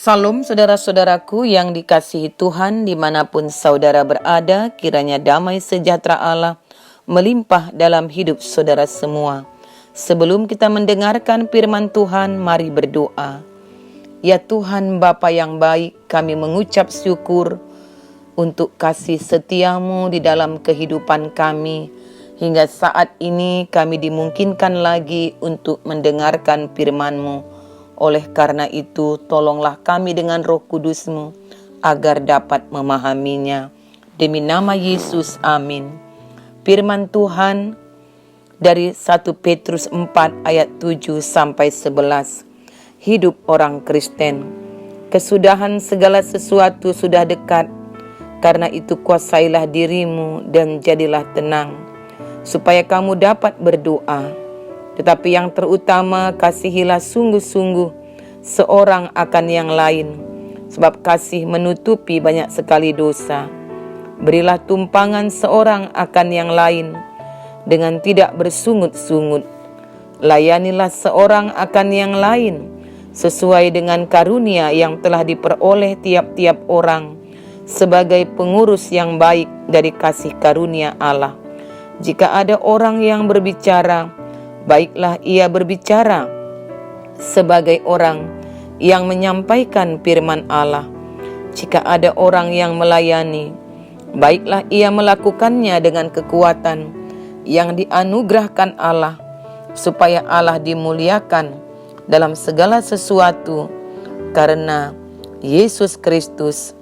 Salam saudara-saudaraku yang dikasihi Tuhan dimanapun saudara berada, kiranya damai sejahtera Allah melimpah dalam hidup saudara semua. Sebelum kita mendengarkan firman Tuhan, mari berdoa. Ya Tuhan Bapa yang baik, kami mengucap syukur untuk kasih setiamu di dalam kehidupan kami. Hingga saat ini kami dimungkinkan lagi untuk mendengarkan firman-Mu. Oleh karena itu, tolonglah kami dengan Roh Kudus-Mu agar dapat memahaminya. Demi nama Yesus, amin. Firman Tuhan dari 1 Petrus 4 ayat 7 sampai 11. Hidup orang Kristen. Kesudahan segala sesuatu sudah dekat. Karena itu kuasailah dirimu dan jadilah tenang, supaya kamu dapat berdoa. Tetapi yang terutama, kasihilah sungguh-sungguh seorang akan yang lain, sebab kasih menutupi banyak sekali dosa. Berilah tumpangan seorang akan yang lain dengan tidak bersungut-sungut. Layanilah seorang akan yang lain sesuai dengan karunia yang telah diperoleh tiap-tiap orang sebagai pengurus yang baik dari kasih karunia Allah. Jika ada orang yang berbicara, baiklah ia berbicara sebagai orang yang menyampaikan firman Allah. Jika ada orang yang melayani, baiklah ia melakukannya dengan kekuatan yang dianugerahkan Allah, supaya Allah dimuliakan dalam segala sesuatu, karena Yesus Kristus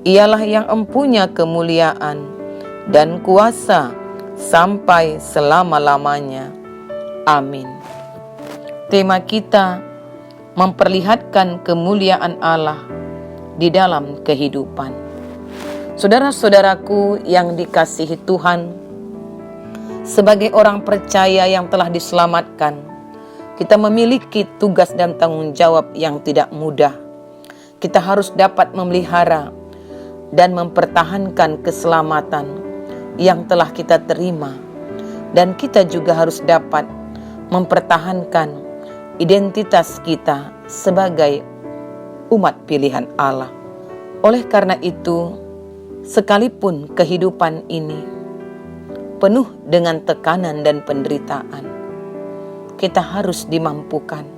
ialah yang empunya kemuliaan dan kuasa sampai selama-lamanya. Amin. Tema kita memperlihatkan kemuliaan Allah di dalam kehidupan. Saudara-saudaraku yang dikasihi Tuhan, sebagai orang percaya yang telah diselamatkan, kita memiliki tugas dan tanggung jawab yang tidak mudah. Kita harus dapat memelihara dan mempertahankan keselamatan yang telah kita terima, dan kita juga harus dapat mempertahankan identitas kita sebagai umat pilihan Allah. Oleh karena itu, sekalipun kehidupan ini penuh dengan tekanan dan penderitaan, kita harus dimampukan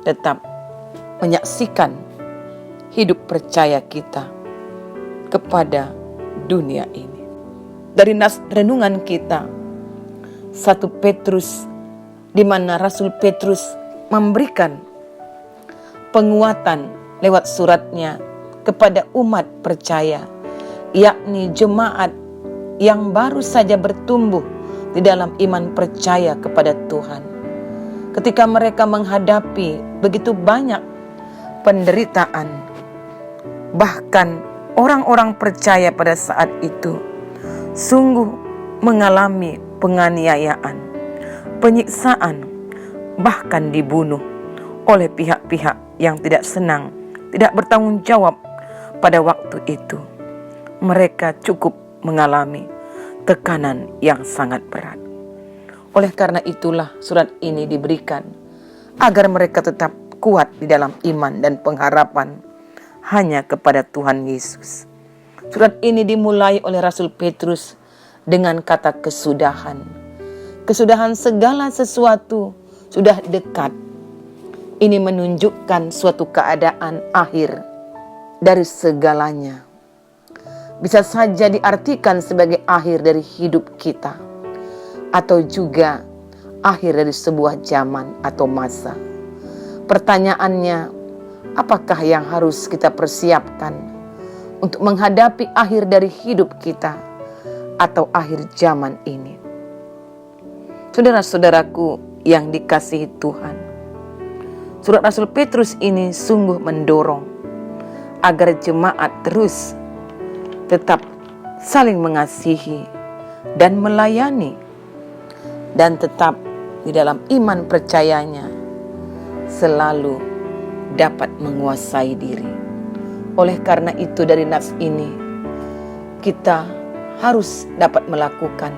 tetap menyaksikan hidup percaya kita kepada dunia ini. Dari nas renungan kita 1 Petrus, di mana Rasul Petrus memberikan penguatan lewat suratnya kepada umat percaya, yakni jemaat yang baru saja bertumbuh di dalam iman percaya kepada Tuhan. Ketika mereka menghadapi begitu banyak penderitaan, bahkan orang-orang percaya pada saat itu sungguh mengalami penganiayaan, penyiksaan, bahkan dibunuh oleh pihak-pihak yang tidak senang, tidak bertanggung jawab pada waktu itu. Mereka cukup mengalami tekanan yang sangat berat. Oleh karena itulah surat ini diberikan agar mereka tetap kuat di dalam iman dan pengharapan hanya kepada Tuhan Yesus. Surat ini dimulai oleh Rasul Petrus dengan kata kesudahan. Kesudahan segala sesuatu sudah dekat. Ini menunjukkan suatu keadaan akhir dari segalanya. Bisa saja diartikan sebagai akhir dari hidup kita, atau juga akhir dari sebuah zaman atau masa. Pertanyaannya, apakah yang harus kita persiapkan untuk menghadapi akhir dari hidup kita atau akhir zaman ini? Saudara-saudaraku yang dikasihi Tuhan, surat Rasul Petrus ini sungguh mendorong agar jemaat terus tetap saling mengasihi dan melayani, dan tetap di dalam iman percayanya selalu dapat menguasai diri. Oleh karena itu dari nas ini kita harus dapat melakukan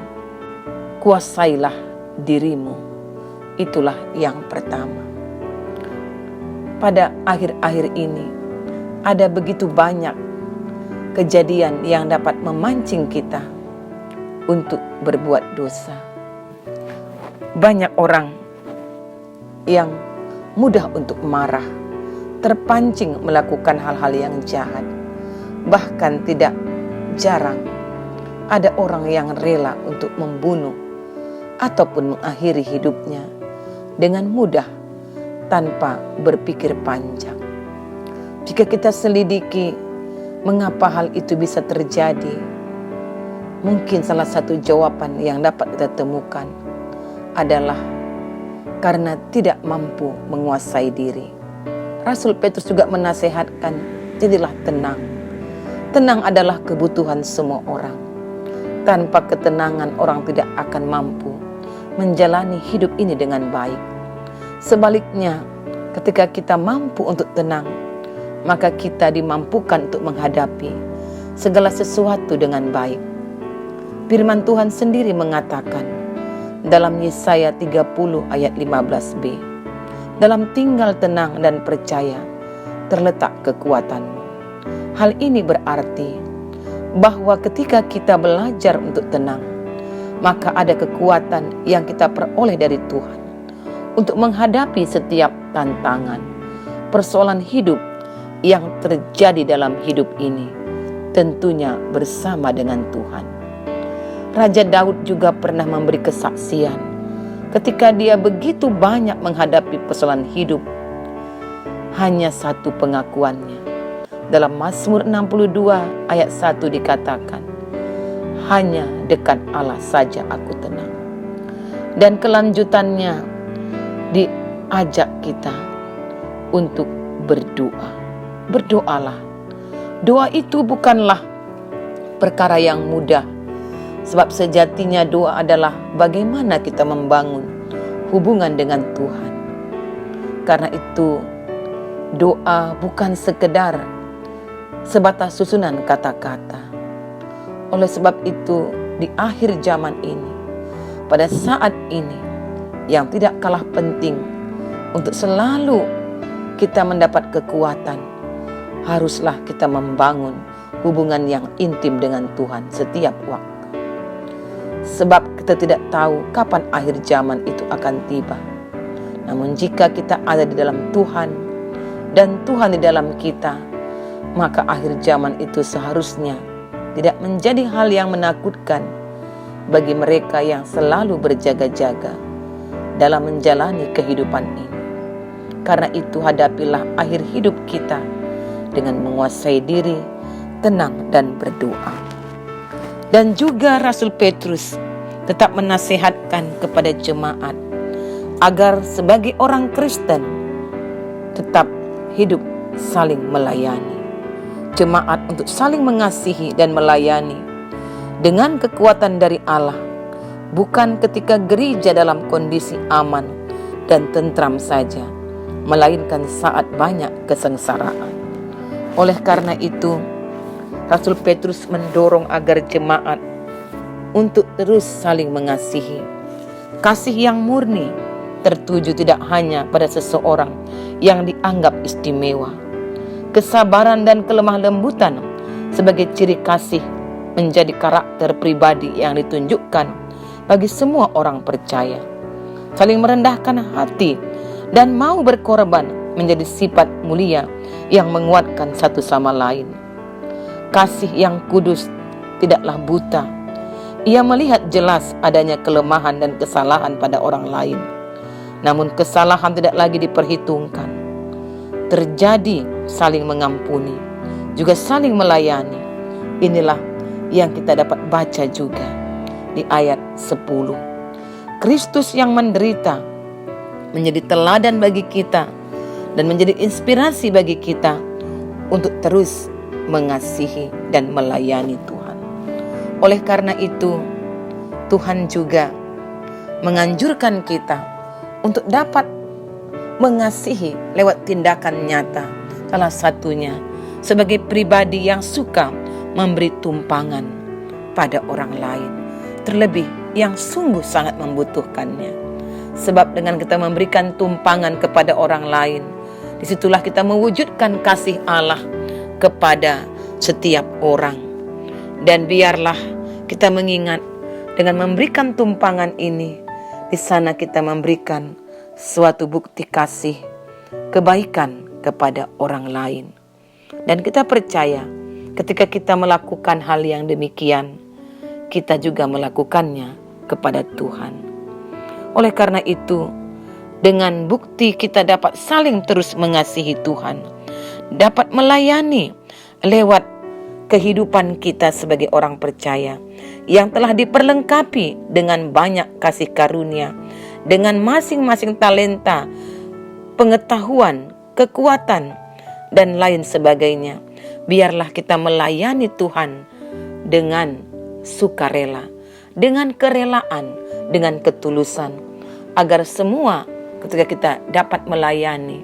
kuasailah dirimu. Itulah yang pertama. Pada akhir-akhir ini ada begitu banyak kejadian yang dapat memancing kita untuk berbuat dosa. Banyak orang yang mudah untuk marah, terpancing melakukan hal-hal yang jahat. Bahkan tidak jarang ada orang yang rela untuk membunuh ataupun mengakhiri hidupnya dengan mudah tanpa berpikir panjang. Jika kita selidiki mengapa hal itu bisa terjadi, mungkin salah satu jawaban yang dapat kita temukan adalah karena tidak mampu menguasai diri. Rasul Petrus juga menasehatkan, jadilah tenang. Tenang adalah kebutuhan semua orang. Tanpa ketenangan orang tidak akan mampu menjalani hidup ini dengan baik. Sebaliknya, ketika kita mampu untuk tenang, maka kita dimampukan untuk menghadapi segala sesuatu dengan baik. Firman Tuhan sendiri mengatakan dalam Yesaya 30 ayat 15b, dalam tinggal tenang dan percaya terletak kekuatanmu. Hal ini berarti bahwa ketika kita belajar untuk tenang, maka ada kekuatan yang kita peroleh dari Tuhan untuk menghadapi setiap tantangan, persoalan hidup yang terjadi dalam hidup ini, tentunya bersama dengan Tuhan. Raja Daud juga pernah memberi kesaksian ketika dia begitu banyak menghadapi persoalan hidup. Hanya satu pengakuannya. Dalam Mazmur 62 ayat 1 dikatakan, hanya dekat Allah saja aku tenang. Dan kelanjutannya diajak kita untuk berdoa. Berdoalah. Doa itu bukanlah perkara yang mudah, sebab sejatinya doa adalah bagaimana kita membangun hubungan dengan Tuhan. Karena itu doa bukan sekedar sebatas susunan kata-kata. Oleh sebab itu, di akhir zaman ini, pada saat ini, yang tidak kalah penting untuk selalu kita mendapat kekuatan, haruslah kita membangun hubungan yang intim dengan Tuhan setiap waktu. Sebab kita tidak tahu kapan akhir zaman itu akan tiba. Namun jika kita ada di dalam Tuhan dan Tuhan di dalam kita, maka akhir zaman itu seharusnya tidak menjadi hal yang menakutkan bagi mereka yang selalu berjaga-jaga dalam menjalani kehidupan ini. Karena itu hadapilah akhir hidup kita dengan menguasai diri, tenang dan berdoa. Dan juga Rasul Petrus tetap menasihatkan kepada jemaat agar sebagai orang Kristen tetap hidup saling melayani. Jemaat untuk saling mengasihi dan melayani dengan kekuatan dari Allah, bukan ketika gereja dalam kondisi aman dan tentram saja, melainkan saat banyak kesengsaraan. Oleh karena itu, Rasul Petrus mendorong agar jemaat untuk terus saling mengasihi. Kasih yang murni tertuju tidak hanya pada seseorang yang dianggap istimewa. Kesabaran dan kelemah lembutan sebagai ciri kasih menjadi karakter pribadi yang ditunjukkan bagi semua orang percaya. Saling merendahkan hati dan mau berkorban menjadi sifat mulia yang menguatkan satu sama lain. Kasih yang kudus tidaklah buta. Ia melihat jelas adanya kelemahan dan kesalahan pada orang lain. Namun kesalahan tidak lagi diperhitungkan. Terjadi saling mengampuni, juga saling melayani. Inilah yang kita dapat baca juga di ayat 10. Kristus yang menderita menjadi teladan bagi kita dan menjadi inspirasi bagi kita untuk terus mengasihi dan melayani Tuhan. Oleh karena itu, Tuhan juga menganjurkan kita untuk dapat mengasihi lewat tindakan nyata. Salah satunya sebagai pribadi yang suka memberi tumpangan pada orang lain, terlebih yang sungguh sangat membutuhkannya. Sebab dengan kita memberikan tumpangan kepada orang lain, disitulah kita mewujudkan kasih Allah kepada setiap orang. Dan biarlah kita mengingat dengan memberikan tumpangan ini, di sana kita memberikan suatu bukti kasih, kebaikan kepada orang lain. Dan kita percaya ketika kita melakukan hal yang demikian, kita juga melakukannya kepada Tuhan. Oleh karena itu, dengan bukti kita dapat saling terus mengasihi Tuhan, dapat melayani lewat kehidupan kita sebagai orang percaya yang telah diperlengkapi dengan banyak kasih karunia, dengan masing-masing talenta, pengetahuan, kekuatan, dan lain sebagainya. Biarlah kita melayani Tuhan dengan sukarela, dengan kerelaan, dengan ketulusan, agar semua ketika kita dapat melayani,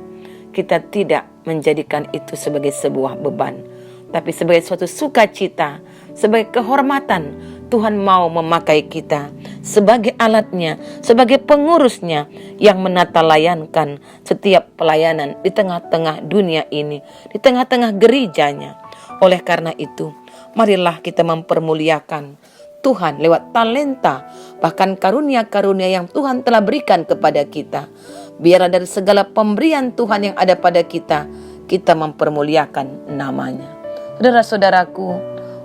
kita tidak menjadikan itu sebagai sebuah beban, tapi sebagai suatu sukacita, sebagai kehormatan. Tuhan mau memakai kita sebagai alatnya, sebagai pengurusnya yang menata layankan setiap pelayanan di tengah-tengah dunia ini, di tengah-tengah gerejanya. Oleh karena itu, marilah kita mempermuliakan Tuhan lewat talenta, bahkan karunia-karunia yang Tuhan telah berikan kepada kita. Biarlah dari segala pemberian Tuhan yang ada pada kita, kita mempermuliakan namanya. Saudara-saudaraku,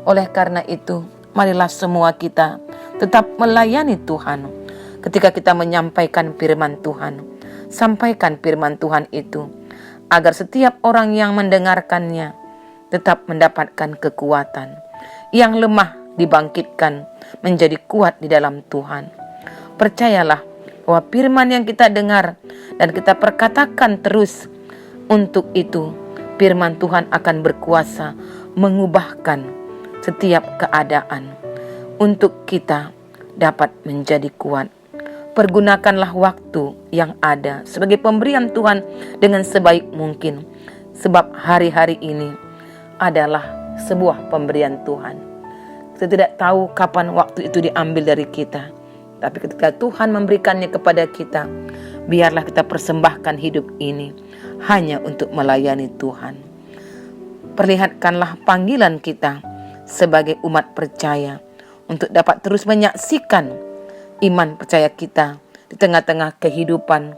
oleh karena itu, marilah semua kita tetap melayani Tuhan. Ketika kita menyampaikan firman Tuhan, sampaikan firman Tuhan itu, agar setiap orang yang mendengarkannya tetap mendapatkan kekuatan. Yang lemah dibangkitkan menjadi kuat di dalam Tuhan. Percayalah bahwa firman yang kita dengar dan kita perkatakan terus, untuk itu firman Tuhan akan berkuasa mengubahkan setiap keadaan untuk kita dapat menjadi kuat. Pergunakanlah waktu yang ada sebagai pemberian Tuhan dengan sebaik mungkin, sebab hari-hari ini adalah sebuah pemberian Tuhan. Kita tidak tahu kapan waktu itu diambil dari kita, tapi ketika Tuhan memberikannya kepada kita, biarlah kita persembahkan hidup ini hanya untuk melayani Tuhan. Perlihatkanlah panggilan kita sebagai umat percaya untuk dapat terus menyaksikan iman percaya kita di tengah-tengah kehidupan,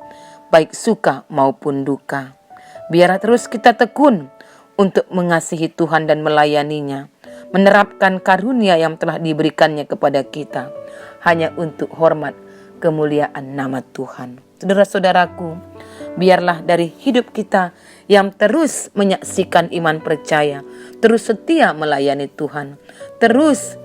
baik suka maupun duka. Biarlah terus kita tekun untuk mengasihi Tuhan dan melayaninya, menerapkan karunia yang telah diberikannya kepada kita, hanya untuk hormat kemuliaan nama Tuhan. Saudara-saudaraku, biarlah dari hidup kita yang terus menyaksikan iman percaya, terus setia melayani Tuhan, terus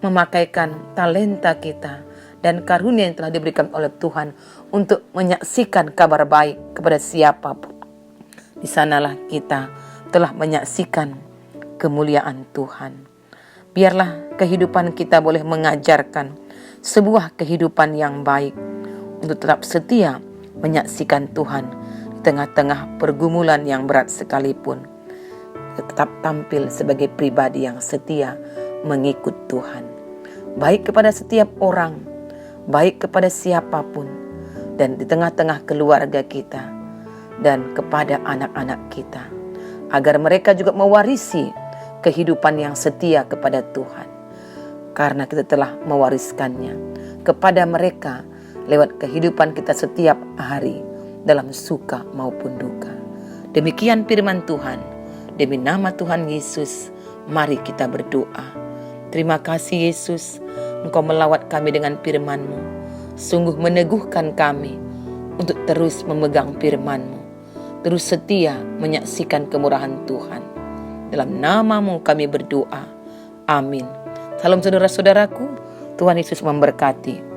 memakaikan talenta kita dan karunia yang telah diberikan oleh Tuhan untuk menyaksikan kabar baik kepada siapapun. Di sanalah kita telah menyaksikan kemuliaan Tuhan. Biarlah kehidupan kita boleh mengajarkan sebuah kehidupan yang baik, untuk tetap setia menyaksikan Tuhan di tengah-tengah pergumulan yang berat sekalipun. Tetap tampil sebagai pribadi yang setia mengikut Tuhan, baik kepada setiap orang, baik kepada siapapun, dan di tengah-tengah keluarga kita dan kepada anak-anak kita, agar mereka juga mewarisi kehidupan yang setia kepada Tuhan, karena kita telah mewariskannya kepada mereka lewat kehidupan kita setiap hari dalam suka maupun duka. Demikian firman Tuhan. Demi nama Tuhan Yesus, mari kita berdoa. Terima kasih Yesus, Engkau melawat kami dengan firman-Mu. Sungguh meneguhkan kami untuk terus memegang firman-Mu, terus setia menyaksikan kemurahan Tuhan. Dalam nama-Mu kami berdoa. Amin. Salam saudara-saudaraku, Tuhan Yesus memberkati.